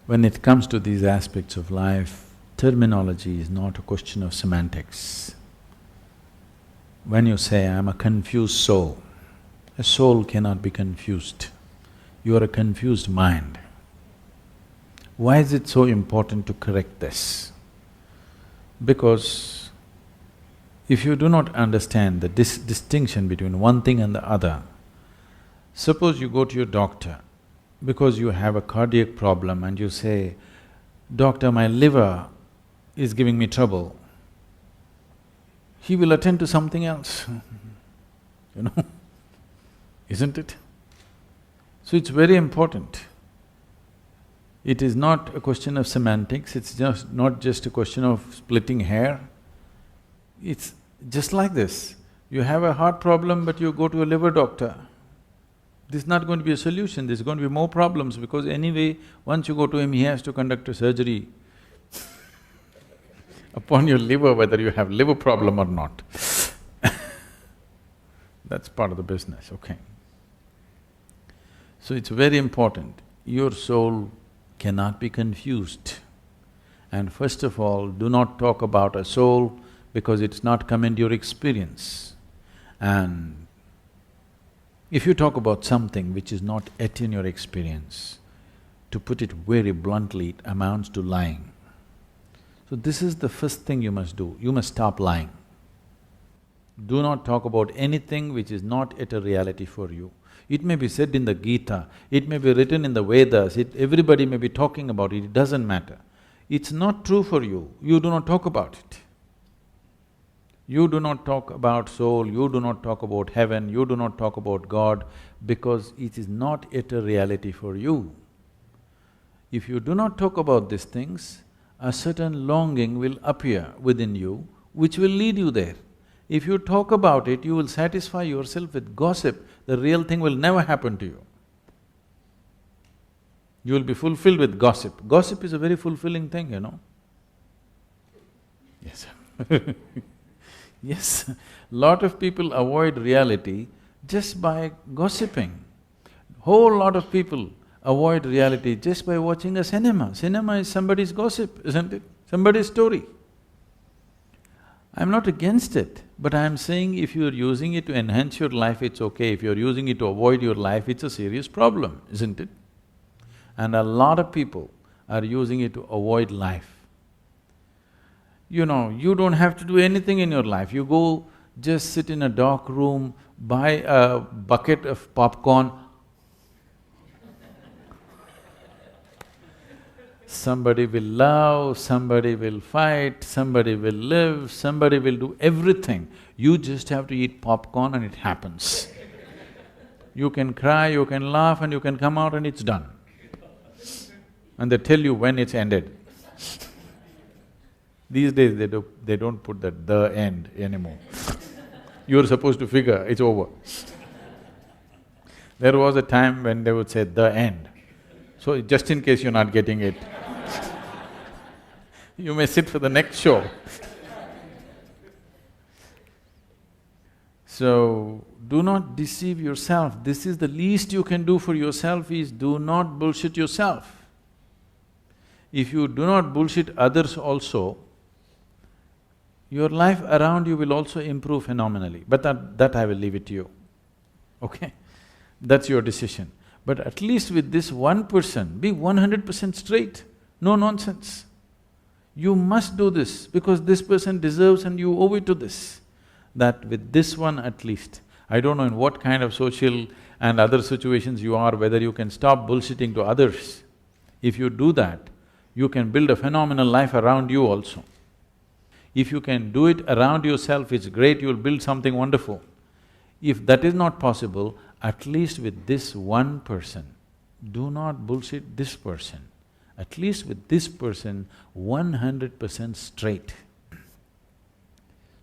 When it comes to these aspects of life, terminology is not a question of semantics. When you say, I'm a confused soul, a soul cannot be confused. You are a confused mind. Why is it so important to correct this? Because if you do not understand the distinction between one thing and the other, suppose you go to your doctor because you have a cardiac problem and you say, "Doctor, my liver is giving me trouble," he will attend to something else, you know, isn't it? So it's very important. It is not a question of semantics, it's just not just a question of splitting hair. It's just like this. You have a heart problem but you go to a liver doctor. This is not going to be a solution, there's going to be more problems because anyway, once you go to him, he has to conduct a surgery upon your liver, whether you have liver problem or not. That's part of the business, okay. So it's very important, your soul cannot be confused. And first of all, do not talk about a soul because it's not come into your experience. And if you talk about something which is not yet in your experience, to put it very bluntly, it amounts to lying. So this is the first thing you must do, you must stop lying. Do not talk about anything which is not yet a reality for you. It may be said in the Gita, it may be written in the Vedas, everybody may be talking about it, it doesn't matter. It's not true for you, you do not talk about it. You do not talk about soul, you do not talk about heaven, you do not talk about God because it is not yet a reality for you. If you do not talk about these things, a certain longing will appear within you which will lead you there. If you talk about it, you will satisfy yourself with gossip, the real thing will never happen to you. You will be fulfilled with gossip. Gossip is a very fulfilling thing, you know. Yes. Yes, lot of people avoid reality just by gossiping. Whole lot of people avoid reality just by watching a cinema. Cinema is somebody's gossip, isn't it? Somebody's story. I'm not against it, but I'm saying if you're using it to enhance your life, it's okay. If you're using it to avoid your life, it's a serious problem, isn't it? And a lot of people are using it to avoid life. You know, you don't have to do anything in your life, you go just sit in a dark room, buy a bucket of popcorn. Somebody will love, somebody will fight, somebody will live, somebody will do everything. You just have to eat popcorn and it happens. You can cry, you can laugh and you can come out and it's done. And they tell you when it's ended. These days they don't put that "the end" anymore. You're supposed to figure, it's over. There was a time when they would say "the end." So just in case you're not getting it, you may sit for the next show. So, do not deceive yourself. This is the least you can do for yourself is do not bullshit yourself. If you do not bullshit others also, your life around you will also improve phenomenally, but that I will leave it to you, okay? That's your decision. But at least with this one person, be 100% straight, no nonsense. You must do this because this person deserves and you owe it to this. That with this one at least, I don't know in what kind of social and other situations you are, whether you can stop bullshitting to others. If you do that, you can build a phenomenal life around you also. If you can do it around yourself, it's great, you'll build something wonderful. If that is not possible, at least with this one person, do not bullshit this person. At least with this person, 100% straight.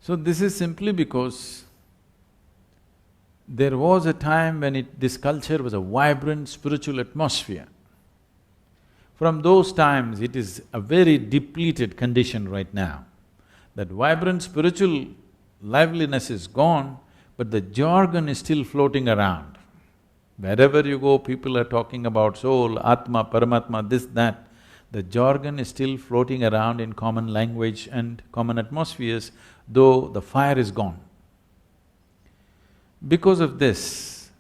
So this is simply because there was a time when this culture was a vibrant spiritual atmosphere. From those times, it is a very depleted condition right now. That vibrant spiritual liveliness is gone, but the jargon is still floating around. Wherever you go, people are talking about soul, Atma, Paramatma, this, that. The jargon is still floating around in common language and common atmospheres, though the fire is gone. Because of this,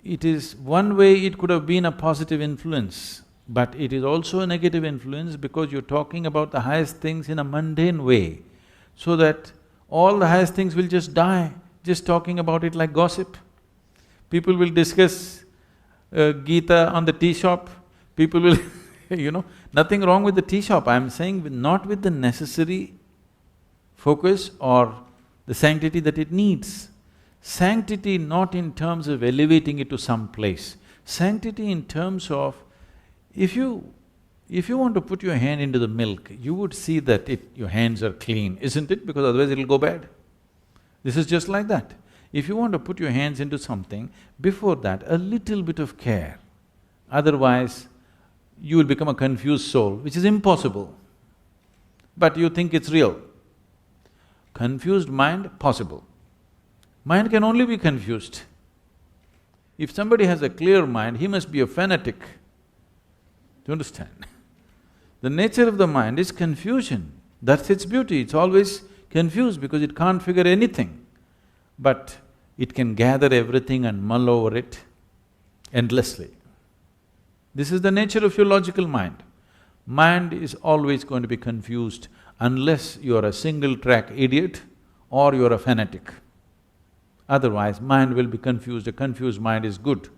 it is one way it could have been a positive influence, but it is also a negative influence because you're talking about the highest things in a mundane way, so that all the highest things will just die, just talking about it like gossip. People will discuss Gita on the tea shop, people will nothing wrong with the tea shop, I'm saying not with the necessary focus or the sanctity that it needs. Sanctity not in terms of elevating it to some place, sanctity in terms of if you want to put your hand into the milk, you would see that your hands are clean, isn't it? Because otherwise it'll go bad. This is just like that. If you want to put your hands into something, before that, a little bit of care. Otherwise, you will become a confused soul, which is impossible. But you think it's real. Confused mind, possible. Mind can only be confused. If somebody has a clear mind, he must be a fanatic. Do you understand? The nature of the mind is confusion. That's its beauty, it's always confused because it can't figure anything. But it can gather everything and mull over it endlessly. This is the nature of your logical mind. Mind is always going to be confused unless you're a single-track idiot or you're a fanatic. Otherwise, mind will be confused. A confused mind is good.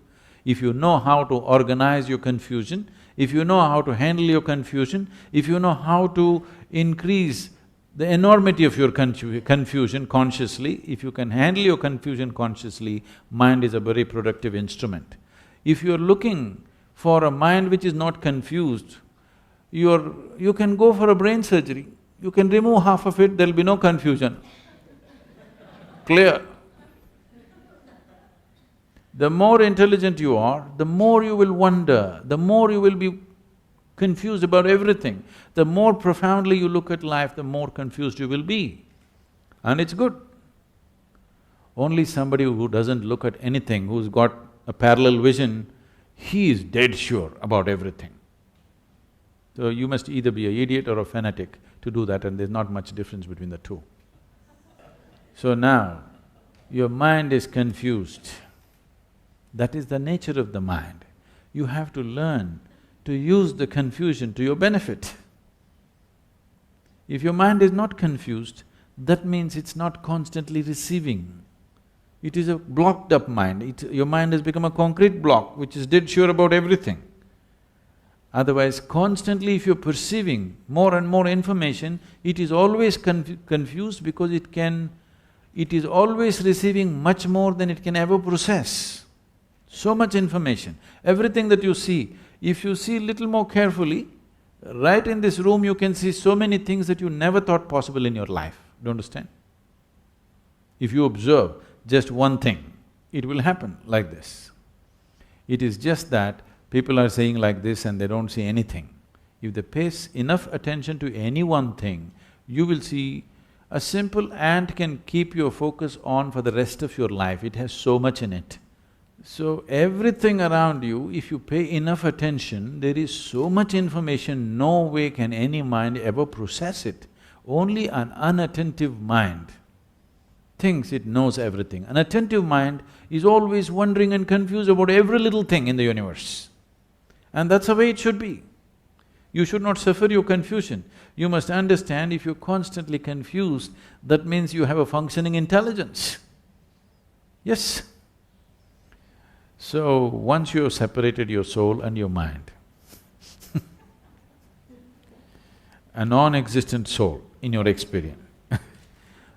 If you know how to organize your confusion, if you know how to handle your confusion, if you know how to increase the enormity of your confusion consciously, if you can handle your confusion consciously, mind is a very productive instrument. If you're looking for a mind which is not confused, you can go for a brain surgery. You can remove half of it, there'll be no confusion. Clear? The more intelligent you are, the more you will wonder, the more you will be confused about everything. The more profoundly you look at life, the more confused you will be. And it's good. Only somebody who doesn't look at anything, who's got a parallel vision, he is dead sure about everything. So you must either be an idiot or a fanatic to do that, and there's not much difference between the two. So now, your mind is confused. That is the nature of the mind. You have to learn to use the confusion to your benefit. If your mind is not confused, that means it's not constantly receiving. It is a blocked up mind, your mind has become a concrete block which is dead sure about everything. Otherwise, constantly if you're perceiving more and more information, it is always confused because it is always receiving much more than it can ever process. So much information, everything that you see, if you see little more carefully, right in this room you can see so many things that you never thought possible in your life, do you understand? If you observe just one thing, it will happen like this. It is just that people are saying like this and they don't see anything. If they pay enough attention to any one thing, you will see a simple ant can keep your focus on for the rest of your life, it has so much in it. So everything around you, if you pay enough attention, there is so much information, no way can any mind ever process it. Only an unattentive mind thinks it knows everything. An attentive mind is always wondering and confused about every little thing in the universe. And that's the way it should be. You should not suffer your confusion. You must understand if you're constantly confused, that means you have a functioning intelligence. Yes. So, once you have separated your soul and your mind, a non-existent soul in your experience,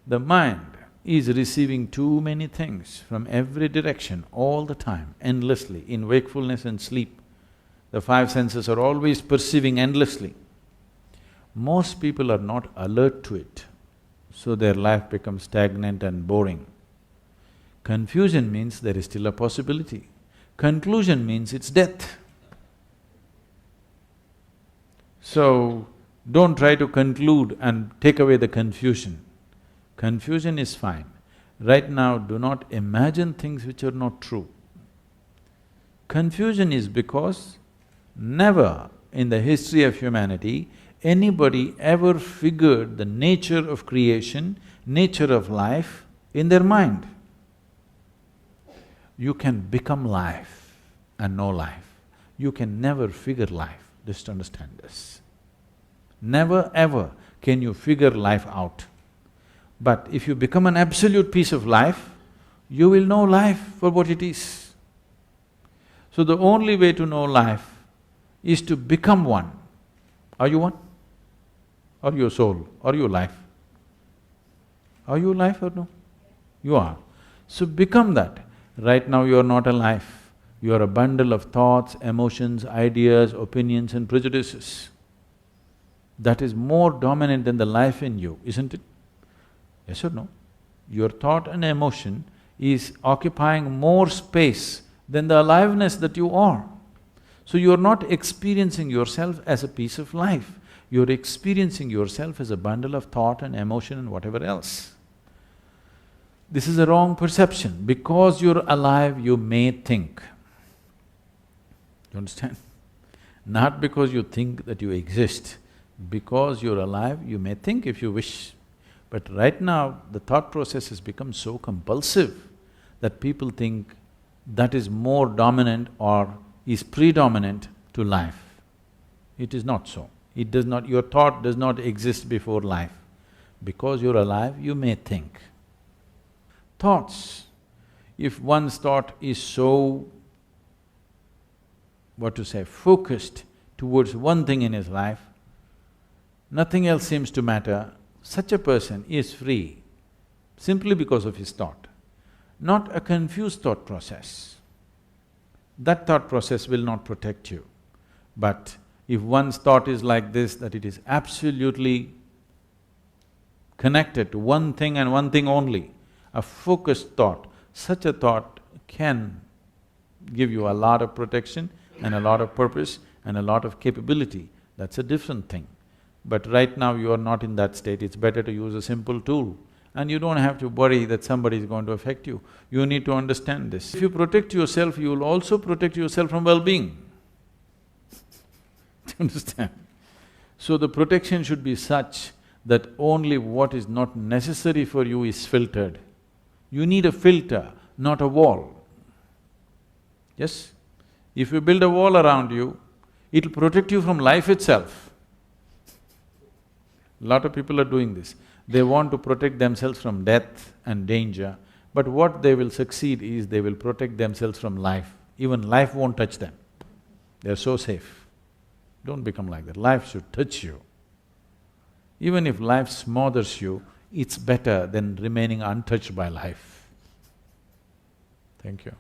the mind is receiving too many things from every direction all the time, endlessly, in wakefulness and sleep. The five senses are always perceiving endlessly. Most people are not alert to it, so their life becomes stagnant and boring. Confusion means there is still a possibility. Conclusion means it's death. So, don't try to conclude and take away the confusion. Confusion is fine. Right now, do not imagine things which are not true. Confusion is because never in the history of humanity anybody ever figured the nature of creation, nature of life in their mind. You can become life and know life. You can never figure life, just understand this. Never ever can you figure life out. But if you become an absolute piece of life, you will know life for what it is. So the only way to know life is to become one. Are you one? Are you a soul? Are you life? Are you life or no? You are. So become that. Right now you are not a life. You are a bundle of thoughts, emotions, ideas, opinions and prejudices. That is more dominant than the life in you, isn't it? Yes or no? Your thought and emotion is occupying more space than the aliveness that you are. So you are not experiencing yourself as a piece of life, you are experiencing yourself as a bundle of thought and emotion and whatever else. This is a wrong perception. Because you're alive, you may think. You understand? Not because you think that you exist. Because you're alive, you may think if you wish. But right now, the thought process has become so compulsive that people think that is more dominant or is predominant to life. It is not so. It does not… your thought does not exist before life. Because you're alive, you may think. Thoughts, if one's thought is so, focused towards one thing in his life, nothing else seems to matter, such a person is free simply because of his thought, not a confused thought process. That thought process will not protect you. But if one's thought is like this, that it is absolutely connected to one thing and one thing only, a focused thought, such a thought can give you a lot of protection and a lot of purpose and a lot of capability. That's a different thing. But right now you are not in that state, it's better to use a simple tool. And you don't have to worry that somebody is going to affect you. You need to understand this. If you protect yourself, you will also protect yourself from well-being. Do you understand? So the protection should be such that only what is not necessary for you is filtered. You need a filter, not a wall. Yes? If you build a wall around you, it'll protect you from life itself. Lot of people are doing this. They want to protect themselves from death and danger, but what they will succeed is they will protect themselves from life. Even life won't touch them. They're so safe. Don't become like that. Life should touch you. Even if life smothers you, it's better than remaining untouched by life. Thank you.